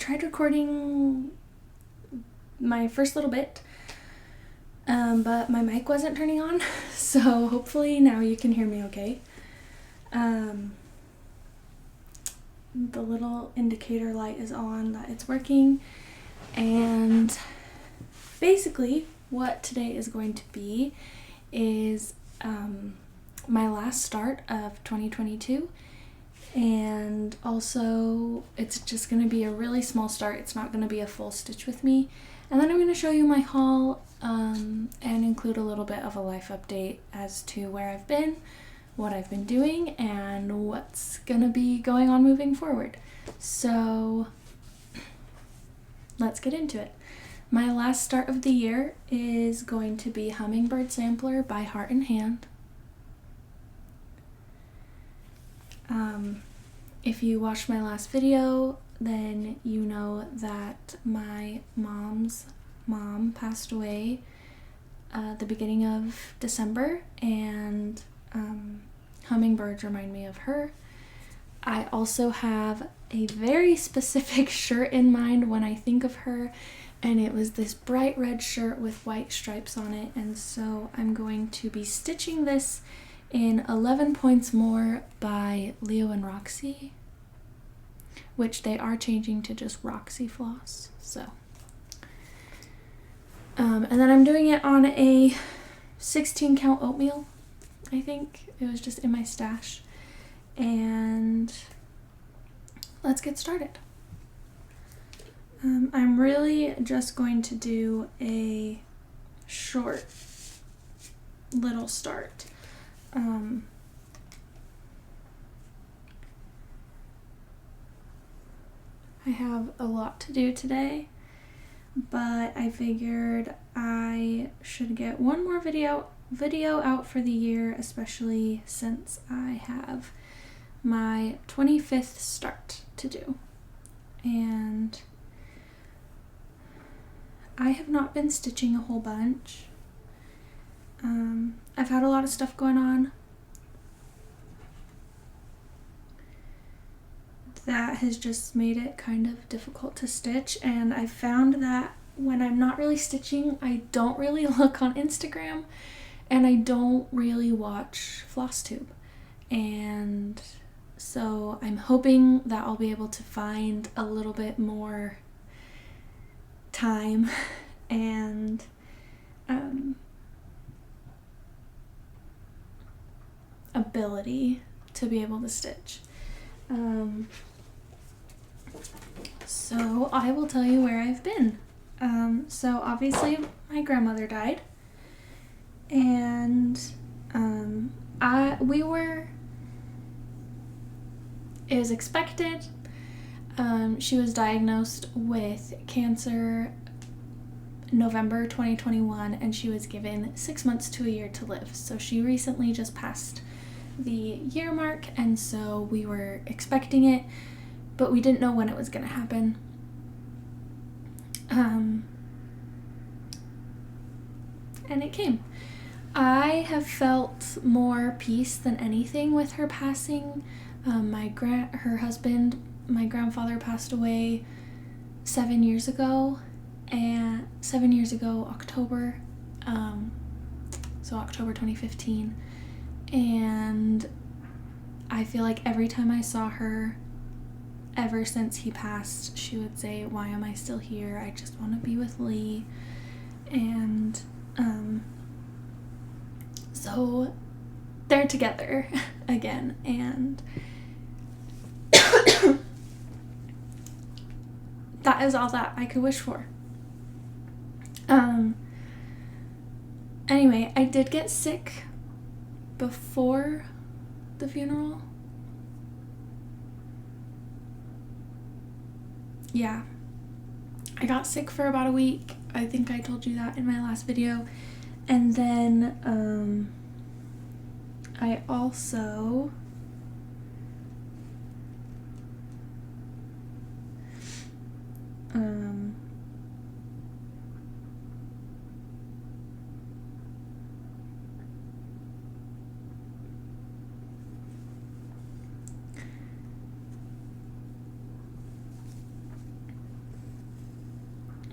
tried recording my first little bit, but my mic wasn't turning on, so hopefully now you can hear me okay. The little indicator light is on that it's working, and basically what today is going to be is my last start of 2022, and also it's just going to be a really small start. It's not going to be a full stitch with me, and then I'm going to show you my haul and include a little bit of a life update as to where I've been, what I've been doing, and what's going to be going on moving forward. So let's get into it. My last start of the year is going to be Hummingbird Sampler by Heart and Hand. If you watched my last video, then you know that my mom's mom passed away the beginning of December, and hummingbirds remind me of her. I also have a very specific shirt in mind when I think of her, and it was this bright red shirt with white stripes on it, and so I'm going to be stitching this in 11 Points More by Leo and Roxy, which they are changing to just Roxy Floss. So and then I'm doing it on a 16 count oatmeal. I think it was just in my stash, and let's get started. I'm really just going to do a short little start. I have a lot to do today, but I figured I should get one more video out for the year, especially since I have my 25th start to do. And I have not been stitching a whole bunch. I've had a lot of stuff going on that has just made it kind of difficult to stitch, and I've found that when I'm not really stitching, I don't really look on Instagram, and I don't really watch Flosstube. And so I'm hoping that I'll be able to find a little bit more time and ability to be able to stitch. So I will tell you where I've been. So obviously my grandmother died, and it was expected. She was diagnosed with cancer November 2021, and she was given 6 months to a year to live. So she recently just passed the year mark, and so we were expecting it, but we didn't know when it was going to happen. And it came. I have felt more peace than anything with her passing. Her husband, my grandfather, passed away 7 years ago, October, so October 2015, and I feel like every time I saw her, ever since he passed, she would say, "Why am I still here? I just want to be with Lee." And so they're together again, and that is all that I could wish for. Anyway, I did get sick before the funeral. Yeah, I got sick for about a week. I think I told you that in my last video. And then I also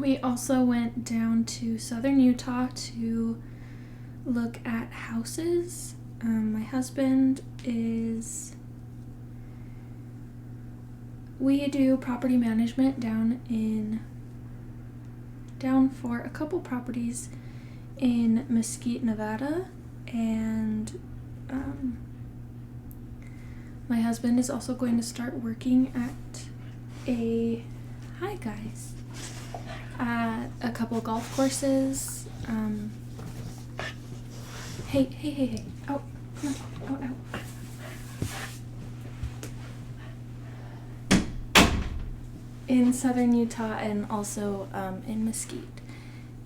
We also went down to southern Utah to look at houses. My husband we do property management down for a couple properties in Mesquite, Nevada, and my husband is also going to start working at a couple golf courses. Hey. Out. No, out. In southern Utah and also in Mesquite.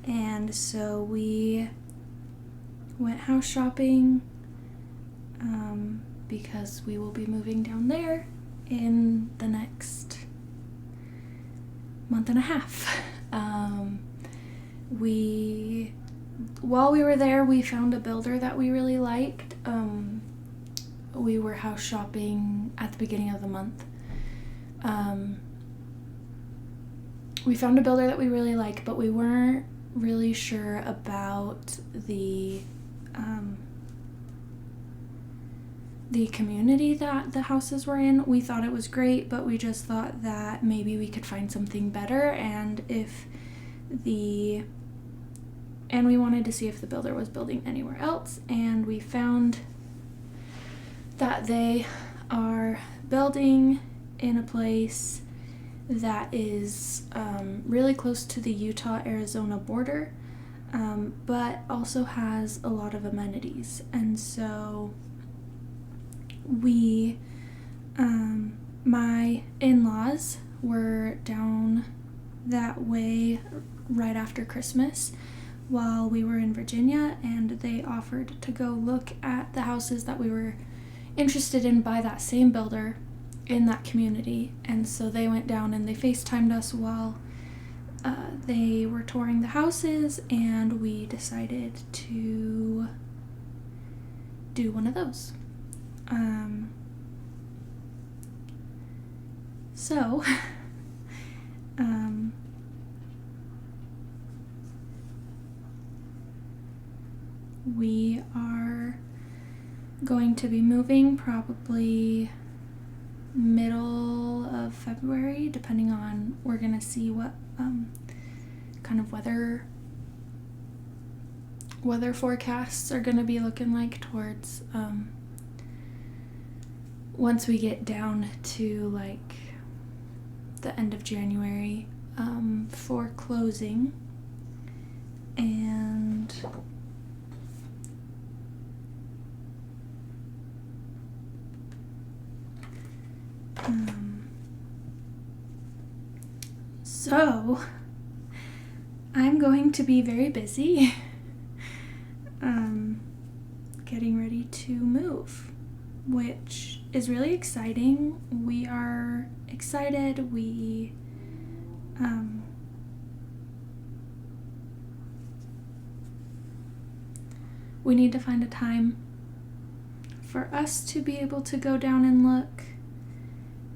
And so we went house shopping because we will be moving down there in the next month and a half. While we were there, we found a builder that we really liked. We were house shopping at the beginning of the month. We found a builder that we really like, but we weren't really sure about the community that the houses were in. We thought it was great, but we just thought that maybe we could find something better, and we wanted to see if the builder was building anywhere else, and we found that they are building in a place that is really close to the Utah-Arizona border, but also has a lot of amenities. And so my in-laws were down that way right after Christmas while we were in Virginia, and they offered to go look at the houses that we were interested in by that same builder in that community. And so they went down and they FaceTimed us while they were touring the houses, and we decided to do one of those. We are going to be moving probably middle of February, depending on, we're gonna see what kind of weather forecasts are gonna be looking like towards once we get down to like the end of January for closing. And so I'm going to be very busy getting ready to move, which is really exciting. We are excited. We need to find a time for us to be able to go down and look,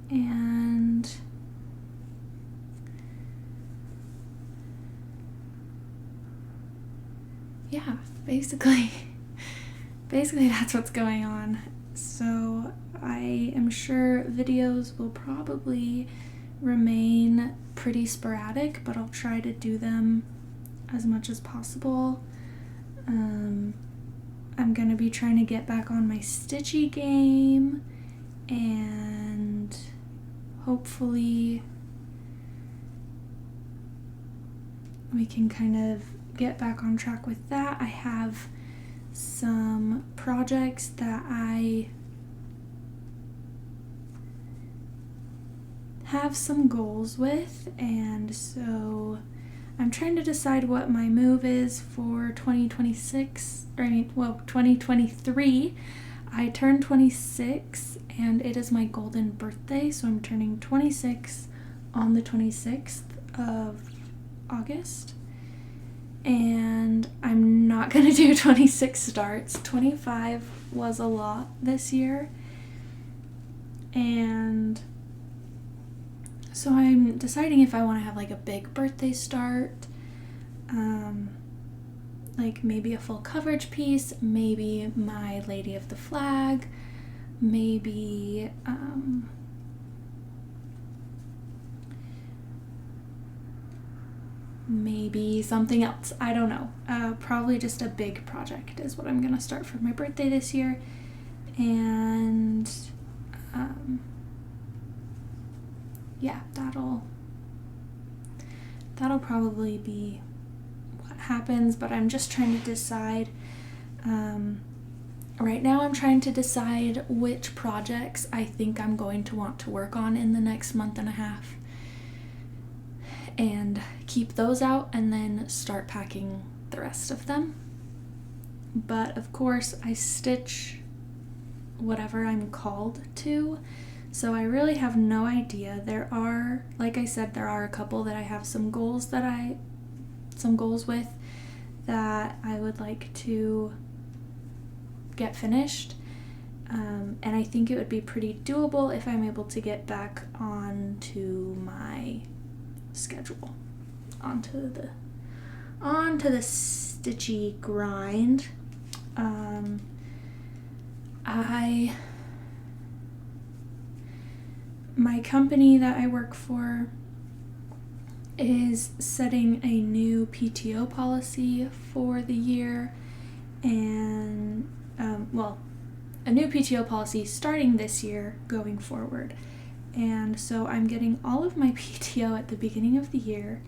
and yeah, basically that's what's going on. So I am sure videos will probably remain pretty sporadic, but I'll try to do them as much as possible. I'm gonna be trying to get back on my stitchy game, and hopefully we can kind of get back on track with that. I have some projects that I have some goals with, and so I'm trying to decide what my move is for 2023. I turned 26 and it is my golden birthday, so I'm turning 26 on the 26th of August. And I'm not gonna do 26 starts. 25 was a lot this year. And So I'm deciding if I want to have like a big birthday start, like maybe a full coverage piece, maybe my Lady of the Flag, maybe maybe something else. I don't know. Probably just a big project is what I'm gonna start for my birthday this year. And yeah, that'll probably be what happens, but I'm just trying to decide. Right now I'm trying to decide which projects I think I'm going to want to work on in the next month and a half, and keep those out and then start packing the rest of them. But of course I stitch whatever I'm called to, so I really have no idea. There are, like I said, there are a couple that I have some goals with that I would like to get finished, and I think it would be pretty doable if I'm able to get back onto my schedule, onto the stitchy grind. My company that I work for is setting a new PTO policy for the year, and a new PTO policy starting this year going forward. And so I'm getting all of my PTO at the beginning of the year,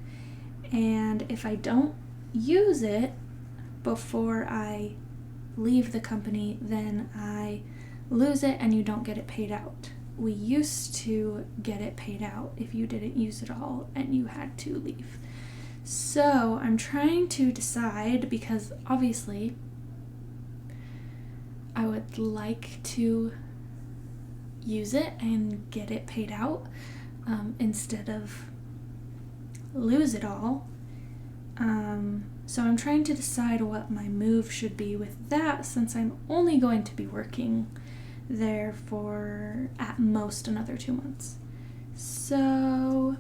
and if I don't use it before I leave the company, then I lose it and you don't get it paid out. We used to get it paid out if you didn't use it all and you had to leave. So I'm trying to decide, because obviously I would like to use it and get it paid out instead of lose it all. So I'm trying to decide what my move should be with that, since I'm only going to be working there for at most another 2 months. So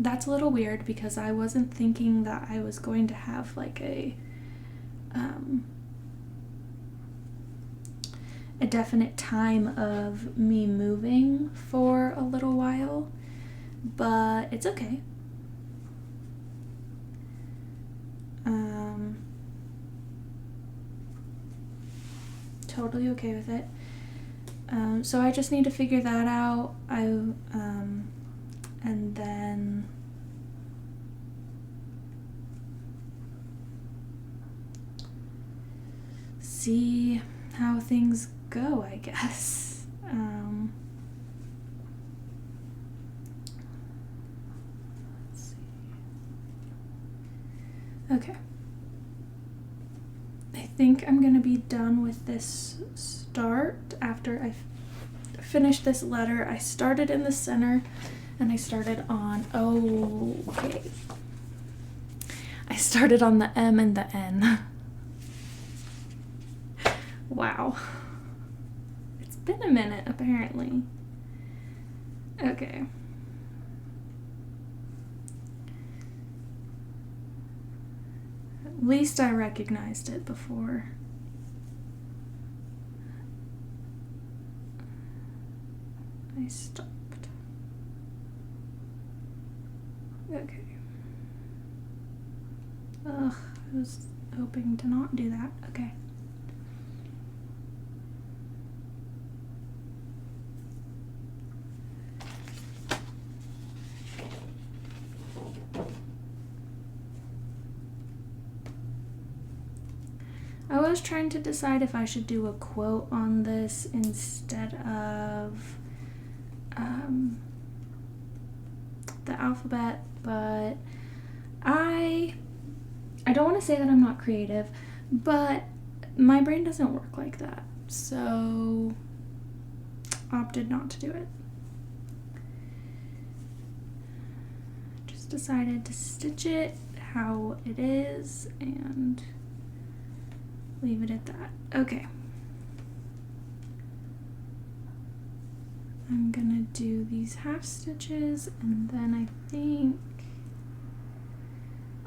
that's a little weird, because I wasn't thinking that I was going to have like a definite time of me moving for a little while, but it's okay. Totally okay with it. So I just need to figure that out. And then see how things go, I guess. Let's see. Okay. I think I'm gonna be done with this start after I finish this letter. I started in the center, and I started on, I started on the M and the N. Wow. It's been a minute, apparently. Okay. At least I recognized it before. I stopped. Okay. Ugh, I was hoping to not do that. Okay. I was trying to decide if I should do a quote on this instead of the alphabet, but I don't want to say that I'm not creative, but my brain doesn't work like that, so opted not to do it. Just decided to stitch it how it is and leave it at that. Okay. I'm gonna do these half stitches, and then I think,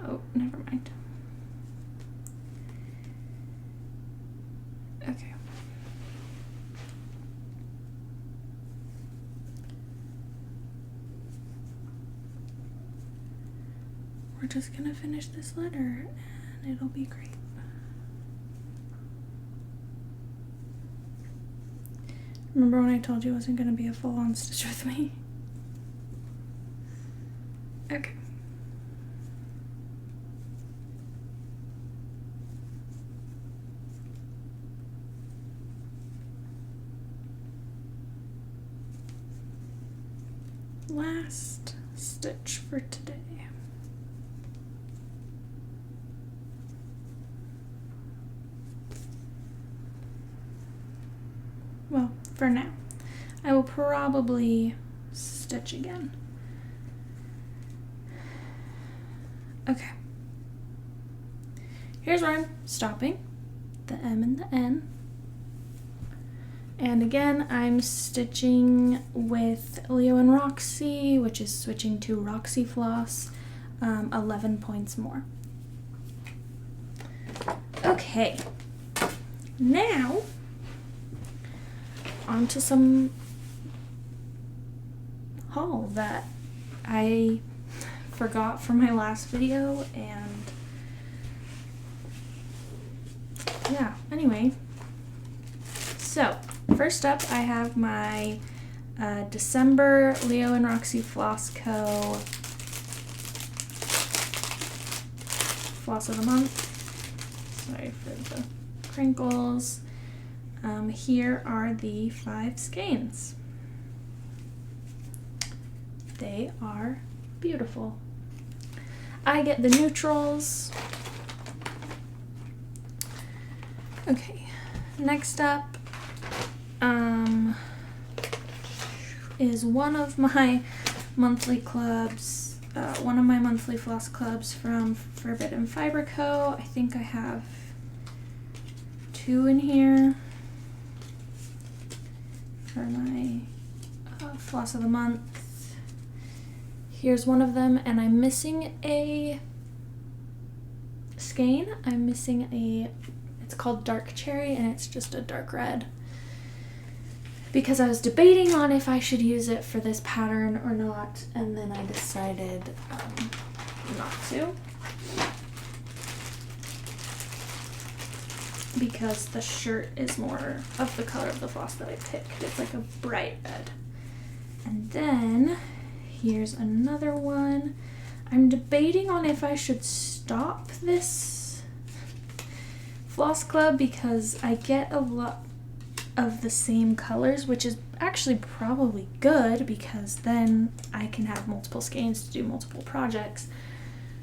oh, never mind. Okay. We're just gonna finish this letter and it'll be great. Remember when I told you it wasn't gonna be a full-on stitch with me? Okay. Last stitch for today. Well, for now. I will probably stitch again. Okay. Here's where I'm stopping. The M and the N. And again, I'm stitching with Leo and Roxy, which is switching to Roxy Floss, 11 points more. Okay. Now, onto some haul that I forgot from my last video, and yeah, anyway. So, first up I have my December Leo and Roxy Floss Co. Floss of the month. Sorry for the crinkles. Here are the 5 skeins. They are beautiful. I get the neutrals. Okay, next up is one of my monthly clubs, one of my monthly floss clubs from Forbidden Fiber Co. I think I have 2 in here for my floss of the month. Here's one of them, and I'm missing a skein. I'm missing it's called Dark Cherry, and it's just a dark red. Because I was debating on if I should use it for this pattern or not, and then I decided not to. Because the shirt is more of the color of the floss that I picked. It's like a bright red. And then here's another one. I'm debating on if I should stop this floss club because I get a lot of the same colors, which is actually probably good because then I can have multiple skeins to do multiple projects,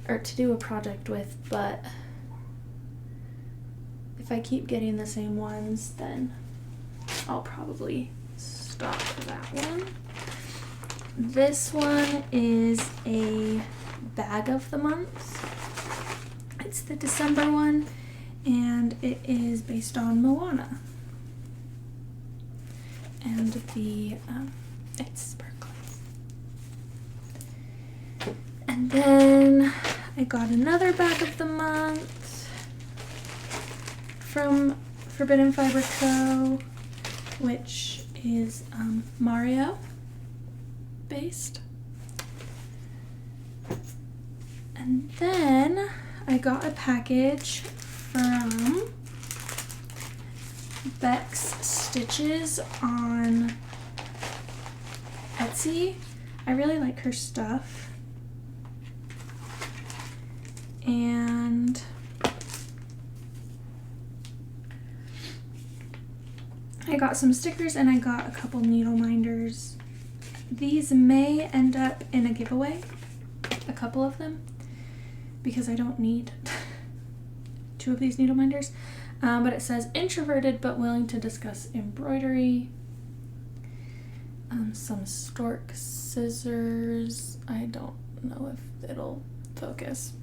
or to do a project with, but if I keep getting the same ones, then I'll probably stop that one. This one is a bag of the month. It's the December one, and it is based on Moana. And the, it's sparkly. And then I got another bag of the month from Forbidden Fiber Co., which is Mario based. And then I got a package from Beck's Stitches on Etsy. I really like her stuff. And I got some stickers and I got a couple needle minders. These may end up in a giveaway, a couple of them, because I don't need 2 of these needle minders. But it says introverted but willing to discuss embroidery. Some stork scissors. I don't know if it'll focus.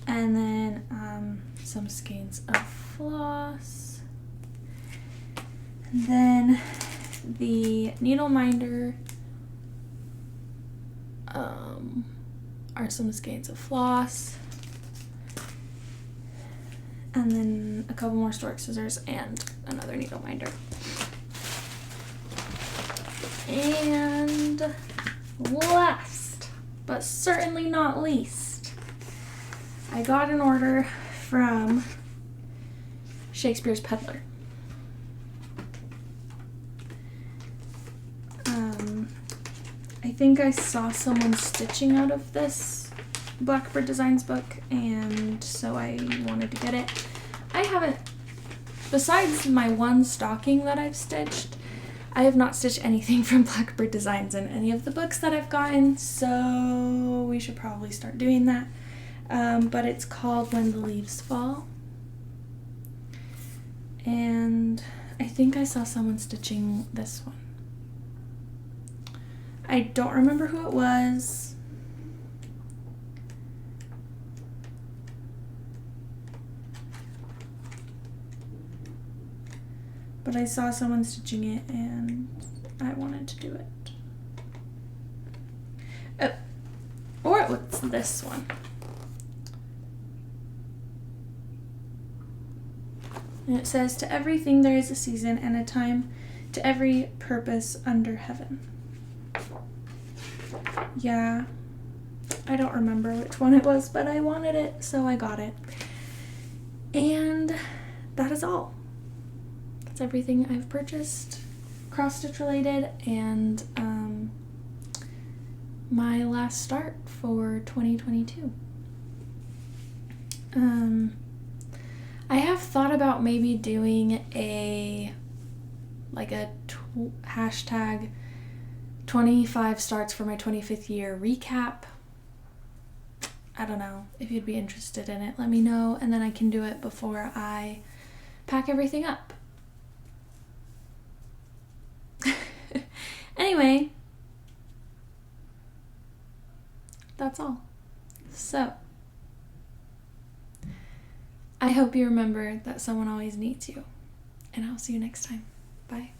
And then some skeins of floss. And then the needle minder are some skeins of floss, and then a couple more stork scissors and another needle minder. And last, but certainly not least, I got an order from Shakespeare's Peddler. I think I saw someone stitching out of this Blackbird Designs book, and so I wanted to get it. I haven't, besides my one stocking that I've stitched, I have not stitched anything from Blackbird Designs in any of the books that I've gotten, so we should probably start doing that. But it's called When the Leaves Fall. And I think I saw someone stitching this one. I don't remember who it was. But I saw someone stitching it and I wanted to do it. Oh, or it was this one. And it says, to everything there is a season and a time, to every purpose under heaven. Yeah, I don't remember which one it was, but I wanted it, so I got it. And that is all. That's everything I've purchased, cross-stitch related, and my last start for 2022. I have thought about maybe doing a hashtag 25 starts for my 25th year recap. I don't know. If you'd be interested in it, let me know, and then I can do it before I pack everything up. Anyway, that's all. So, I hope you remember that someone always needs you, and I'll see you next time. Bye.